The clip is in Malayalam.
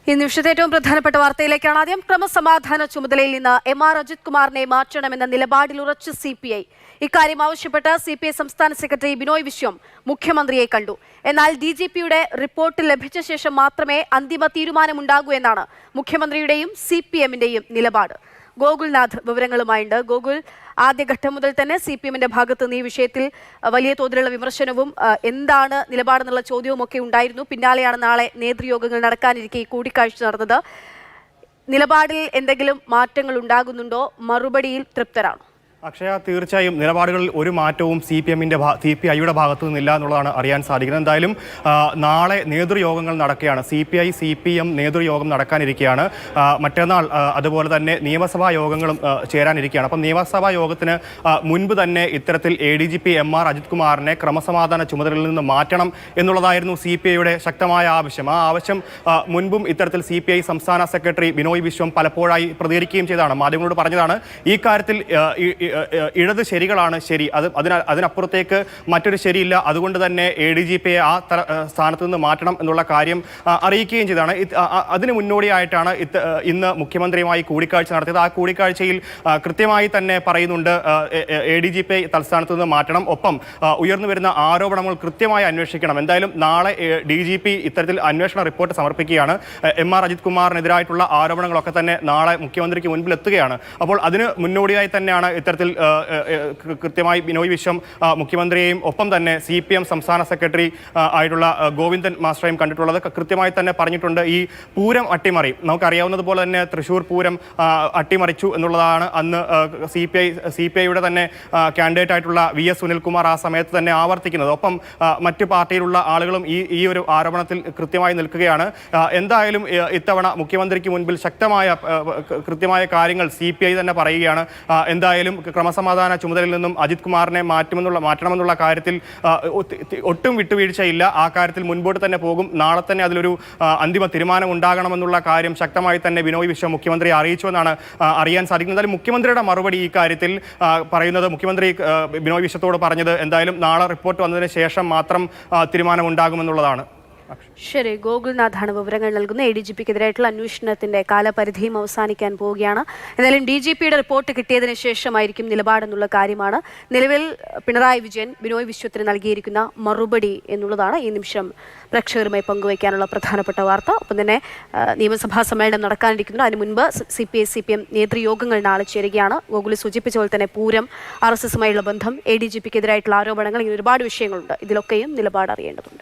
ഈ നിമിഷത്തെ ഏറ്റവും പ്രധാനപ്പെട്ട വാർത്തയിലേക്കാണ് ആദ്യം. ക്രമസമാധാന ചുമതലയിൽ നിന്ന് എം.ആർ. അജിത് കുമാറിനെ മാറ്റണമെന്ന നിലപാടിൽ ഉറച്ച് CPI. ഇക്കാര്യം ആവശ്യപ്പെട്ട് CPI സംസ്ഥാന സെക്രട്ടറി ബിനോയ് വിശ്വം മുഖ്യമന്ത്രിയെ കണ്ടു. എന്നാൽ DGPയുടെ റിപ്പോർട്ട് ലഭിച്ച ശേഷം മാത്രമേ അന്തിമ തീരുമാനമുണ്ടാകൂ എന്നാണ് മുഖ്യമന്ത്രിയുടെയും CPMന്റെയും നിലപാട്. ഗോകുൽനാഥ് വിവരങ്ങളുമായുണ്ട്. ഗോകുൽ, ആദ്യഘട്ടം മുതൽ തന്നെ CPMന്റെ ഭാഗത്ത് നിന്ന് ഈ വിഷയത്തിൽ വലിയ തോതിലുള്ള വിമർശനവും എന്താണ് നിലപാടെന്നുള്ള ചോദ്യവും ഒക്കെ ഉണ്ടായിരുന്നു. പിന്നാലെയാണ് നാളെ നേതൃയോഗങ്ങൾ നടക്കാനിരിക്കെ ഈ കൂടിക്കാഴ്ച നടന്നത്. നിലപാടിൽ എന്തെങ്കിലും മാറ്റങ്ങൾ ഉണ്ടാകുന്നുണ്ടോ? മറുപടിയിൽ തൃപ്തരാണോ? അക്ഷയ, തീർച്ചയായും നിലപാടുകളിൽ ഒരു മാറ്റവും CPIയുടെ ഭാഗത്തു നിന്നില്ല എന്നുള്ളതാണ് അറിയാൻ സാധിക്കുന്നത്. എന്തായാലും നാളെ നേതൃയോഗങ്ങൾ നടക്കുകയാണ്. CPI CPM നേതൃയോഗം നടക്കാനിരിക്കുകയാണ്. മറ്റന്നാൾ അതുപോലെ തന്നെ നിയമസഭാ യോഗങ്ങളും ചേരാനിരിക്കുകയാണ്. അപ്പം നിയമസഭാ യോഗത്തിന് മുൻപ് തന്നെ ഇത്തരത്തിൽ ADGP എം.ആർ. അജിത് കുമാറിനെ ക്രമസമാധാന ചുമതലയിൽ നിന്ന് മാറ്റണം എന്നുള്ളതായിരുന്നു CPIയുടെ ശക്തമായ ആവശ്യം. ആ ആവശ്യം മുൻപും ഇത്തരത്തിൽ CPI സംസ്ഥാന സെക്രട്ടറി ബിനോയ് വിശ്വം പലപ്പോഴായി പ്രതികരിക്കുകയും ചെയ്തതാണ്, മാധ്യമങ്ങളോട് പറഞ്ഞതാണ്. ഈ കാര്യത്തിൽ ഇടത് ശരികളാണ് ശരി, അതിനപ്പുറത്തേക്ക് മറ്റൊരു ശരിയില്ല, അതുകൊണ്ട് തന്നെ ADGPയെ ആ സ്ഥാനത്ത് നിന്ന് മാറ്റണം എന്നുള്ള കാര്യം അറിയിക്കുകയും ചെയ്തതാണ്. അതിന് മുന്നോടിയായിട്ടാണ് ഇന്ന് മുഖ്യമന്ത്രിയുമായി കൂടിക്കാഴ്ച നടത്തിയത്. ആ കൂടിക്കാഴ്ചയിൽ കൃത്യമായി തന്നെ പറയുന്നുണ്ട് ADGP തൽസ്ഥാനത്ത് നിന്ന് മാറ്റണം, ഒപ്പം ഉയർന്നു വരുന്ന ആരോപണങ്ങൾ കൃത്യമായി അന്വേഷിക്കണം. എന്തായാലും നാളെ DGP ഇത്തരത്തിൽ അന്വേഷണ റിപ്പോർട്ട് സമർപ്പിക്കുകയാണ്. എം.ആർ. അജിത് കുമാറിനെതിരായിട്ടുള്ള ആരോപണങ്ങളൊക്കെ തന്നെ നാളെ മുഖ്യമന്ത്രിക്ക് മുൻപിൽ എത്തുകയാണ്. അപ്പോൾ അതിന് മുന്നോടിയായി തന്നെയാണ് ഇത്തരത്തിൽ കൃത്യമായി ബിനോയ് വിശ്വം മുഖ്യമന്ത്രിയെയും ഒപ്പം തന്നെ CPM സംസ്ഥാന സെക്രട്ടറി ആയിട്ടുള്ള ഗോവിന്ദൻ മാസ്റ്ററേയും കണ്ടിട്ടുള്ളത്. കൃത്യമായി തന്നെ പറഞ്ഞിട്ടുണ്ട്, ഈ പൂരം അട്ടിമറി നമുക്കറിയാവുന്നതുപോലെ തന്നെ തൃശ്ശൂർ പൂരം അട്ടിമറിച്ചു എന്നുള്ളതാണ് അന്ന് CPIയുടെ തന്നെ കാൻഡിഡേറ്റ് ആയിട്ടുള്ള VS സുനിൽകുമാർ ആ സമയത്ത് തന്നെ ആവർത്തിക്കുന്നത്. ഒപ്പം മറ്റു പാർട്ടിയിലുള്ള ആളുകളും ഈ ഒരു ആരോപണത്തിൽ കൃത്യമായി നിൽക്കുകയാണ്. എന്തായാലും ഇത്തവണ മുഖ്യമന്ത്രിക്ക് മുൻപിൽ കൃത്യമായ കാര്യങ്ങൾ CPI തന്നെ പറയുകയാണ്. എന്തായാലും ക്രമസമാധാന ചുമതലയിൽ നിന്നും അജിത് കുമാറിനെ മാറ്റണമെന്നുള്ള കാര്യത്തിൽ ഒട്ടും വിട്ടുവീഴ്ചയില്ല. ആ കാര്യത്തിൽ മുൻപോട്ട് തന്നെ പോകും. നാളെ തന്നെ അതിലൊരു അന്തിമ തീരുമാനം ഉണ്ടാകണമെന്നുള്ള കാര്യം ശക്തമായി തന്നെ ബിനോയ് വിശ്വം മുഖ്യമന്ത്രിയെ അറിയിച്ചു എന്നാണ് അറിയാൻ സാധിക്കുന്നത്. എന്തായാലും മുഖ്യമന്ത്രിയുടെ മറുപടി ഈ കാര്യത്തിൽ പറയുന്നത്, മുഖ്യമന്ത്രി ബിനോയ് വിശ്വത്തോട് പറഞ്ഞത് എന്തായാലും നാളെ റിപ്പോർട്ട് വന്നതിന് ശേഷം മാത്രം തീരുമാനം ഉണ്ടാകുമെന്നുള്ളതാണ്. ശരി, ഗോകുൽനാഥാണ് വിവരങ്ങൾ നൽകുന്നത്. ADGPക്കെതിരായിട്ടുള്ള അന്വേഷണത്തിന്റെ കാലപരിധിയും അവസാനിക്കാൻ പോവുകയാണ്. എന്തായാലും DGPയുടെ റിപ്പോർട്ട് കിട്ടിയതിന് ശേഷമായിരിക്കും നിലപാടെന്നുള്ള കാര്യമാണ് നിലവിൽ പിണറായി വിജയൻ ബിനോയ് വിശ്വത്തിന് നൽകിയിരിക്കുന്ന മറുപടി എന്നുള്ളതാണ് ഈ നിമിഷം പ്രേക്ഷകരുമായി പങ്കുവയ്ക്കാനുള്ള പ്രധാനപ്പെട്ട വാർത്ത. ഒപ്പം തന്നെ നിയമസഭാ സമ്മേളനം നടക്കാനിരിക്കുന്നു. അതിന് മുൻപ് CPI CPM നേതൃയോഗങ്ങൾ നാളെ ചേരുകയാണ്. ഗോകുൽ സൂചിപ്പിച്ച പോലെ തന്നെ പൂരം, RSSുമായുള്ള ബന്ധം, ADGPക്കെതിരായിട്ടുള്ള ആരോപണങ്ങൾ, ഇങ്ങനെ ഒരുപാട് വിഷയങ്ങളുണ്ട്. ഇതിലൊക്കെയും നിലപാട് അറിയേണ്ടതുണ്ട്.